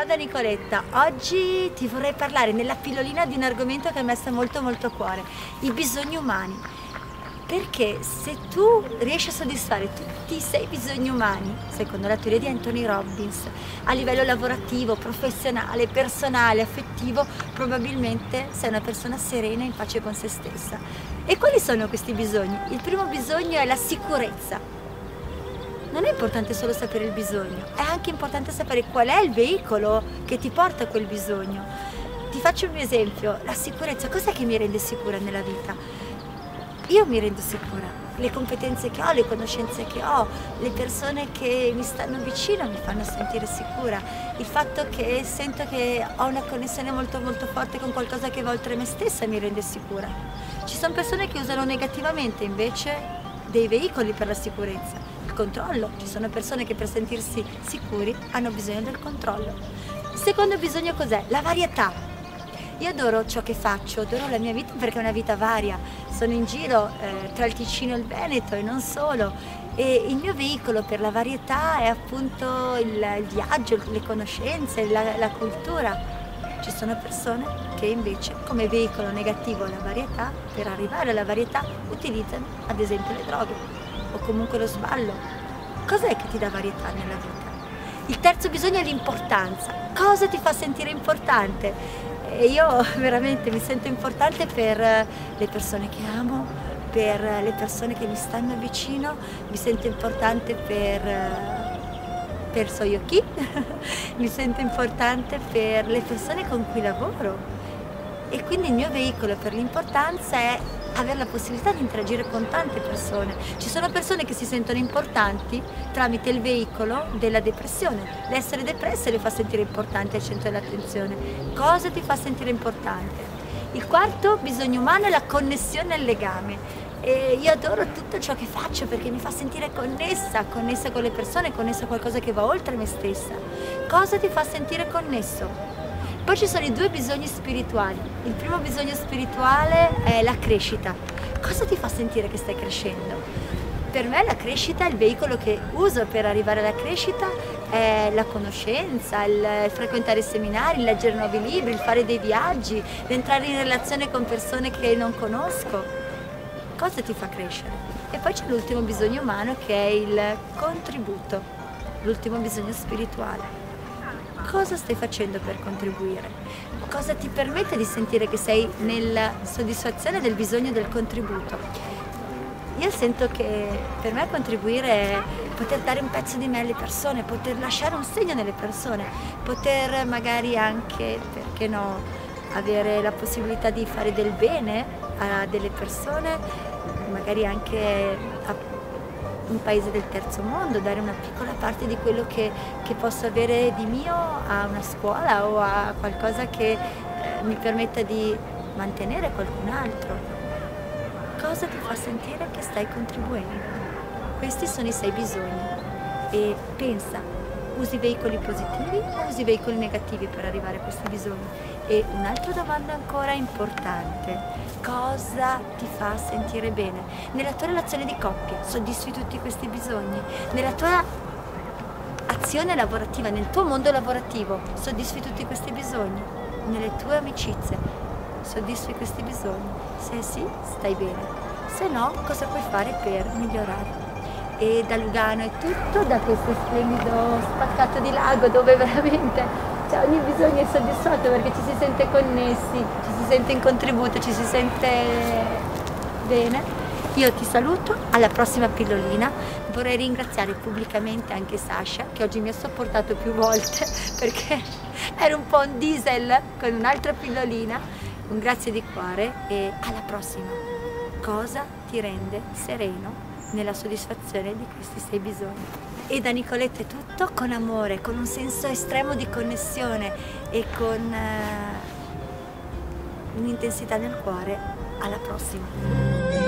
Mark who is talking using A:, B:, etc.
A: da Nicoletta, oggi ti vorrei parlare nella pillolina di un argomento che a me sta molto a cuore, i bisogni umani. Perché se tu riesci a soddisfare tutti i 6 bisogni umani, secondo la teoria di Anthony Robbins, a livello lavorativo, professionale, personale, affettivo, probabilmente sei una persona serena e in pace con se stessa. E quali sono questi bisogni? Il primo bisogno è la sicurezza. Non è importante solo sapere il bisogno, è anche importante sapere qual è il veicolo che ti porta a quel bisogno. Ti faccio un esempio, la sicurezza, cos'è che mi rende sicura nella vita? Io mi rendo sicura, le competenze che ho, le conoscenze che ho, le persone che mi stanno vicino mi fanno sentire sicura, il fatto che sento che ho una connessione molto forte con qualcosa che va oltre me stessa mi rende sicura. Ci sono persone che usano negativamente invece dei veicoli per la sicurezza. Controllo, ci sono persone che per sentirsi sicuri hanno bisogno del controllo. Il secondo bisogno cos'è? La varietà. Io adoro ciò che faccio, adoro la mia vita perché è una vita varia. Sono in giro tra il Ticino e il Veneto e non solo, e il mio veicolo per la varietà è appunto il viaggio, le conoscenze, la cultura. Ci sono persone che invece come veicolo negativo la varietà, per arrivare alla varietà utilizzano ad esempio le droghe o comunque lo sballo. Cos'è che ti dà varietà nella vita? Il terzo bisogno è l'importanza. Cosa ti fa sentire importante? E io veramente mi sento importante per le persone che amo, per le persone che mi stanno vicino, mi sento importante per so io chi, mi sento importante per le persone con cui lavoro. E quindi il mio veicolo per l'importanza è avere la possibilità di interagire con tante persone. Ci sono persone che si sentono importanti tramite il veicolo della depressione. L'essere depresse le fa sentire importanti al centro dell'attenzione. Cosa ti fa sentire importante? Il quarto bisogno umano è la connessione e il legame. E io adoro tutto ciò che faccio perché mi fa sentire connessa con le persone, connessa a qualcosa che va oltre me stessa. Cosa ti fa sentire connesso? Poi ci sono i 2 bisogni spirituali. Il primo bisogno spirituale è la crescita. Cosa ti fa sentire che stai crescendo? Per me la crescita è il veicolo che uso per arrivare alla crescita, è la conoscenza, il frequentare seminari, il leggere nuovi libri, il fare dei viaggi, l'entrare in relazione con persone che non conosco. Cosa ti fa crescere? E poi c'è l'ultimo bisogno umano che è il contributo, l'ultimo bisogno spirituale. Cosa stai facendo per contribuire? Cosa ti permette di sentire che sei nella soddisfazione del bisogno del contributo? Io sento che per me contribuire è poter dare un pezzo di me alle persone, poter lasciare un segno nelle persone, poter magari anche, perché no, avere la possibilità di fare del bene a delle persone, magari anche a un paese del terzo mondo, dare una piccola parte di quello che posso avere di mio a una scuola o a qualcosa che mi permetta di mantenere qualcun altro. Cosa ti fa sentire che stai contribuendo? Questi sono i 6 bisogni e pensa, usi veicoli positivi o usi veicoli negativi per arrivare a questi bisogni? E un'altra domanda ancora importante, cosa ti fa sentire bene? Nella tua relazione di coppia soddisfi tutti questi bisogni? Nella tua azione lavorativa, nel tuo mondo lavorativo soddisfi tutti questi bisogni? Nelle tue amicizie soddisfi questi bisogni? Se sì, stai bene, se no cosa puoi fare per migliorare? E da Lugano è tutto, da questo splendido spaccato di lago dove veramente ogni bisogno è soddisfatto perché ci si sente connessi, ci si sente in contributo, ci si sente bene. Io ti saluto, alla prossima pillolina. Vorrei ringraziare pubblicamente anche Sasha che oggi mi ha sopportato più volte perché ero un po' un diesel con un'altra pillolina. Un grazie di cuore e alla prossima. Cosa ti rende sereno nella soddisfazione di questi 6 bisogni? E da Nicoletta è tutto, con amore, con un senso estremo di connessione e con un'intensità nel cuore. Alla prossima!